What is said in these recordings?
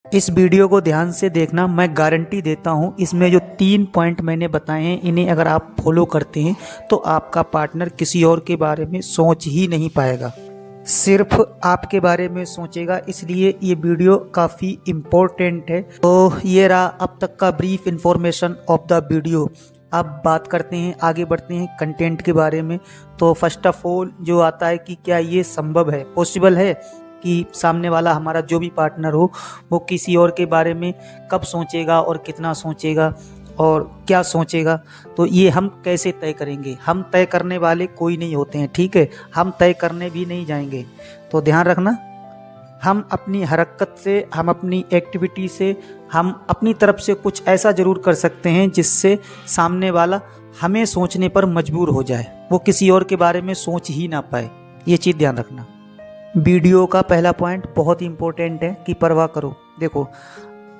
इस वीडियो को ध्यान से देखना, मैं गारंटी देता हूँ इसमें जो 3 पॉइंट मैंने बताए हैं इन्हें अगर आप फॉलो करते हैं तो आपका पार्टनर किसी और के बारे में सोच ही नहीं पाएगा, सिर्फ आपके बारे में सोचेगा। इसलिए ये वीडियो काफ़ी इम्पोर्टेंट है। तो ये रहा अब तक का brief information of the video. अब बात करते हैं, आगे बढ़ते हैं कंटेंट के बारे में। तो फर्स्ट ऑफ ऑल जो आता है कि क्या ये संभव है, पॉसिबल है कि सामने वाला हमारा जो भी पार्टनर हो वो किसी और के बारे में कब सोचेगा और कितना सोचेगा और क्या सोचेगा। तो ये हम कैसे तय करेंगे? हम तय करने वाले कोई नहीं होते हैं, ठीक है। हम तय करने भी नहीं जाएंगे। तो ध्यान रखना, हम अपनी हरकत से, हम अपनी एक्टिविटी से, हम अपनी तरफ से कुछ ऐसा ज़रूर कर सकते हैं जिससे सामने वाला हमें सोचने पर मजबूर हो जाए, वो किसी और के बारे में सोच ही ना पाए। ये चीज़ ध्यान रखना। वीडियो का पहला पॉइंट बहुत ही इंपॉर्टेंट है कि परवाह करो। देखो,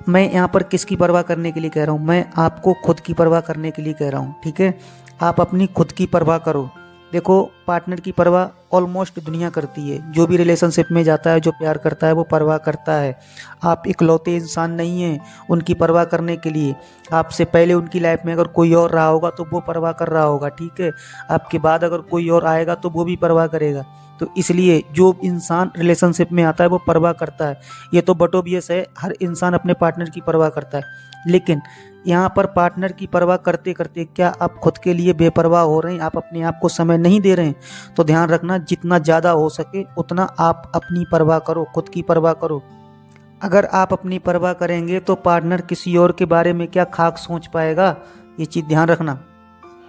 मैं यहाँ पर किसकी परवाह करने के लिए कह रहा हूँ? मैं आपको खुद की परवाह करने के लिए कह रहा हूँ, ठीक है। आप अपनी खुद की परवाह करो। देखो, पार्टनर की परवाह ऑलमोस्ट दुनिया करती है। जो भी रिलेशनशिप में जाता है, जो प्यार करता है, वो परवाह करता है। आप इकलौते इंसान नहीं हैं उनकी परवाह करने के लिए। आपसे पहले उनकी लाइफ में अगर कोई और रहा होगा तो वो परवाह कर रहा होगा, ठीक है। आपके बाद अगर कोई और आएगा तो वो भी परवाह करेगा। तो इसलिए जो इंसान रिलेशनशिप में आता है वो परवाह करता है। ये तो बट ऑब्वियस है, हर इंसान अपने पार्टनर की परवाह करता है। लेकिन यहाँ पर पार्टनर की परवाह करते करते क्या आप खुद के लिए बेपरवाह हो रहे हैं? आप अपने आप को समय नहीं दे रहे हैं? तो ध्यान रखना, जितना ज़्यादा हो सके उतना आप अपनी परवाह करो, खुद की परवाह करो। अगर आप अपनी परवाह करेंगे तो पार्टनर किसी और के बारे में क्या खाक सोच पाएगा? ये चीज़ ध्यान रखना।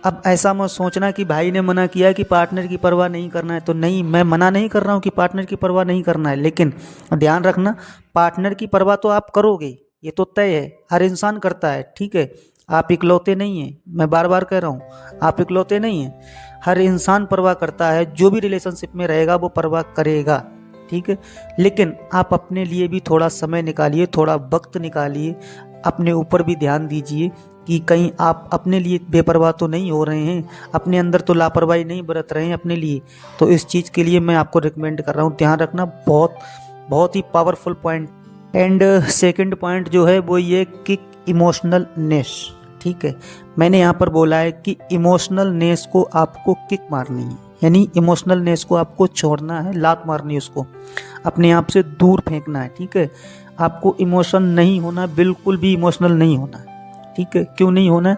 अब ऐसा मत सोचना कि भाई ने मना किया कि पार्टनर की परवाह नहीं करना है। तो नहीं, मैं मना नहीं कर रहा हूँ कि पार्टनर की परवाह नहीं करना है, लेकिन ध्यान रखना, पार्टनर की परवाह तो आप करोगे, ये तो तय है, हर इंसान करता है, ठीक है। आप इकलौते नहीं हैं, मैं बार बार कह रहा हूँ, आप इकलौते नहीं हैं। हर इंसान परवाह करता है, जो भी रिलेशनशिप में रहेगा वो परवाह करेगा, ठीक है। लेकिन आप अपने लिए भी थोड़ा समय निकालिए, थोड़ा वक्त निकालिए, अपने ऊपर भी ध्यान दीजिए कि कहीं आप अपने लिए बेपरवाह तो नहीं हो रहे हैं, अपने अंदर तो लापरवाही नहीं बरत रहे हैं अपने लिए। तो इस चीज़ के लिए मैं आपको रिकमेंड कर रहा हूँ। ध्यान रखना, बहुत बहुत ही powerful point. And second point जो है वो ये कि इमोशनलनेस, ठीक है। मैंने यहाँ पर बोला है कि इमोशनलनेस को आपको किक मारनी है, यानी इमोशनलनेस को आपको छोड़ना है, लात मारनी है, उसको अपने आप से दूर फेंकना है, ठीक है। आपको इमोशन नहीं होना, बिल्कुल भी इमोशनल नहीं होना है, ठीक है। क्यों नहीं होना है?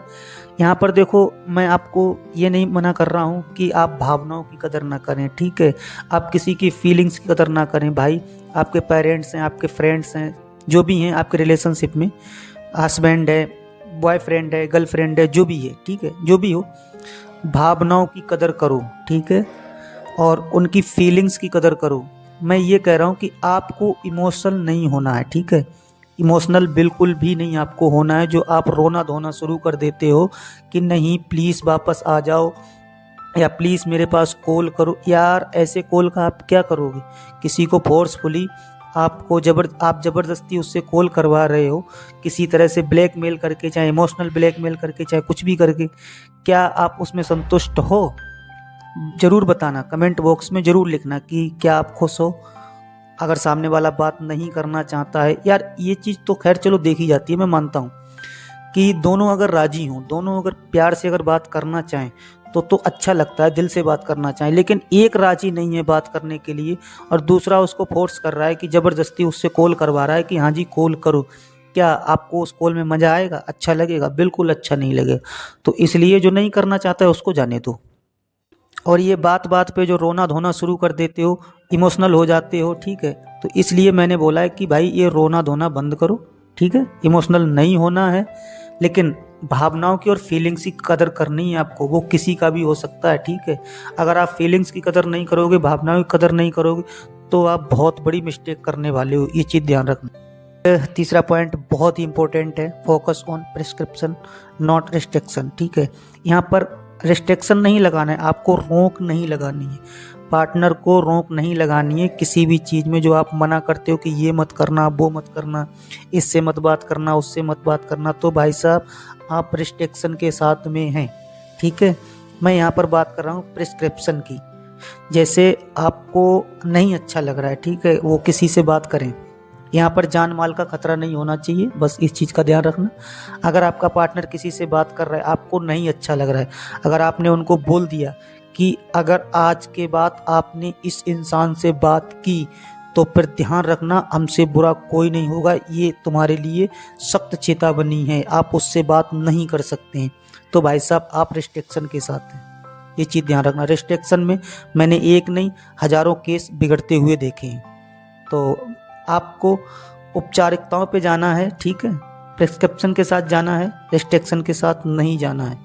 यहाँ पर देखो, मैं आपको ये नहीं मना कर रहा हूँ कि आप भावनाओं की कदर ना करें, ठीक है। आप किसी की फीलिंग्स की कदर ना करें। भाई, आपके पेरेंट्स हैं, आपके फ्रेंड्स हैं, जो भी हैं आपके रिलेशनशिप में, हस्बैंड है, बॉयफ्रेंड है, गर्लफ्रेंड है, जो भी है, ठीक है, जो भी हो, भावनाओं की कदर करो, ठीक है, और उनकी फीलिंग्स की कदर करो। मैं ये कह रहा हूँ कि आपको इमोशनल नहीं होना है, ठीक है। इमोशनल बिल्कुल भी नहीं आपको होना है। जो आप रोना धोना शुरू कर देते हो कि नहीं प्लीज़ वापस आ जाओ, या प्लीज़ मेरे पास कॉल करो, यार ऐसे कॉल का आप क्या करोगे? किसी को फोर्सफुली आप ज़बरदस्ती उससे कॉल करवा रहे हो, किसी तरह से ब्लैकमेल करके, चाहे इमोशनल ब्लैकमेल करके, चाहे कुछ भी करके, क्या आप उसमें संतुष्ट हो? ज़रूर बताना, कमेंट बॉक्स में ज़रूर लिखना कि क्या आप खुश हो। अगर सामने वाला बात नहीं करना चाहता है, यार ये चीज़ तो खैर चलो देखी जाती है, मैं मानता हूँ कि दोनों अगर राजी हों, दोनों अगर प्यार से अगर बात करना चाहें तो अच्छा लगता है, दिल से बात करना चाहें। लेकिन एक राजी नहीं है बात करने के लिए और दूसरा उसको फोर्स कर रहा है कि ज़बरदस्ती उससे कॉल करवा रहा है कि हाँ जी कॉल करो। क्या आपको उस कॉल में मज़ा आएगा? अच्छा लगेगा? बिल्कुल अच्छा नहीं लगेगा। तो इसलिए जो नहीं करना चाहता है उसको जाने दो। और ये बात बात पे जो रोना धोना शुरू कर देते हो, इमोशनल हो जाते हो, ठीक है, तो इसलिए मैंने बोला है कि भाई ये रोना धोना बंद करो, ठीक है। इमोशनल नहीं होना है, लेकिन भावनाओं की और फीलिंग्स की कदर करनी है आपको। वो किसी का भी हो सकता है, ठीक है। अगर आप फीलिंग्स की कदर नहीं करोगे, भावनाओं की कदर नहीं करोगे, तो आप बहुत बड़ी मिस्टेक करने वाले हो। ये चीज़ ध्यान रखना। तीसरा पॉइंट बहुत ही इंपॉर्टेंट है, focus on prescription not restriction, ठीक है। यहाँ पर रिस्ट्रिक्शन नहीं लगाना है, आपको रोक नहीं लगानी है, पार्टनर को रोक नहीं लगानी है किसी भी चीज़ में। जो आप मना करते हो कि ये मत करना, वो मत करना, इससे मत बात करना, उससे मत बात करना, तो भाई साहब आप रिस्ट्रिक्शन के साथ में हैं, ठीक है। मैं यहाँ पर बात कर रहा हूँ प्रिस्क्रिप्शन की। जैसे आपको नहीं अच्छा लग रहा है, ठीक है, वो किसी से बात करें, यहाँ पर जान माल का खतरा नहीं होना चाहिए, बस इस चीज़ का ध्यान रखना। अगर आपका पार्टनर किसी से बात कर रहा है, आपको नहीं अच्छा लग रहा है, अगर आपने उनको बोल दिया कि अगर आज के बाद आपने इस इंसान से बात की तो फिर ध्यान रखना हमसे बुरा कोई नहीं होगा, ये तुम्हारे लिए सख्त चेतावनी है, आप उससे बात नहीं कर सकते हैं, तो भाई साहब आप रिस्ट्रिक्शन के साथ हैं। ये चीज़ ध्यान रखना। रिस्ट्रिक्शन में मैंने एक नहीं हजारों केस बिगड़ते हुए देखे हैं। तो आपको औपचारिकताओं पे जाना है, ठीक है, प्रिस्क्रिप्शन के साथ जाना है, रिस्ट्रिक्शन के साथ नहीं जाना है।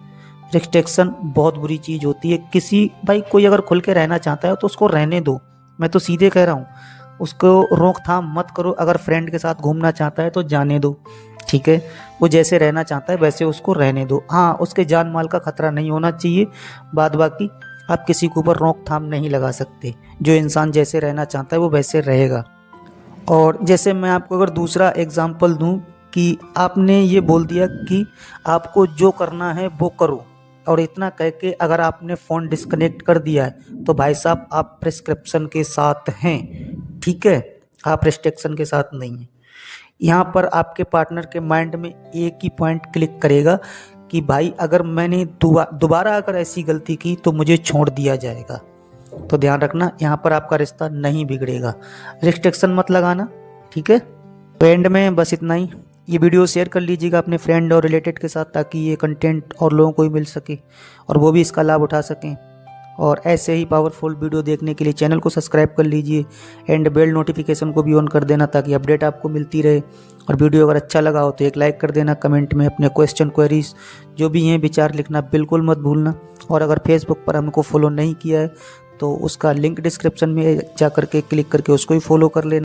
रिस्ट्रिक्शन बहुत बुरी चीज़ होती है। किसी भाई कोई अगर खुल के रहना चाहता है तो उसको रहने दो, मैं तो सीधे कह रहा हूँ, उसको रोकथाम मत करो। अगर फ्रेंड के साथ घूमना चाहता है तो जाने दो, ठीक है, वो जैसे रहना चाहता है वैसे उसको रहने दो। हाँ, उसके जान माल का खतरा नहीं होना चाहिए। बाद बाकी आप किसी के ऊपर रोकथाम नहीं लगा सकते। जो इंसान जैसे रहना चाहता है वो वैसे रहेगा। और जैसे मैं आपको अगर दूसरा एग्जाम्पल दूं कि आपने ये बोल दिया कि आपको जो करना है वो करो, और इतना कह के अगर आपने फ़ोन डिस्कनेक्ट कर दिया है तो भाई साहब आप प्रिस्क्रिप्शन के साथ हैं, ठीक है, आप रिस्ट्रिक्शन के साथ नहीं हैं। यहाँ पर आपके पार्टनर के माइंड में एक ही पॉइंट क्लिक करेगा कि भाई अगर मैंने दोबारा अगर ऐसी गलती की तो मुझे छोड़ दिया जाएगा। तो ध्यान रखना, यहाँ पर आपका रिश्ता नहीं बिगड़ेगा। रिस्ट्रिक्शन मत लगाना, ठीक है। तो एंड में बस इतना ही। ये वीडियो शेयर कर लीजिएगा अपने फ्रेंड और रिलेटेड के साथ, ताकि ये कंटेंट और लोगों को भी मिल सके और वो भी इसका लाभ उठा सकें। और ऐसे ही पावरफुल वीडियो देखने के लिए चैनल को सब्सक्राइब कर लीजिए एंड बेल नोटिफिकेशन को भी ऑन कर देना, ताकि अपडेट आपको मिलती रहे। और वीडियो अगर अच्छा लगा हो तो एक लाइक कर देना। कमेंट में अपने क्वेश्चन क्वेरीज जो भी हैं विचार लिखना बिल्कुल मत भूलना। और अगर फेसबुक पर हमको फॉलो नहीं किया है तो उसका लिंक डिस्क्रिप्शन में जा करके क्लिक करके उसको भी फॉलो कर लेना।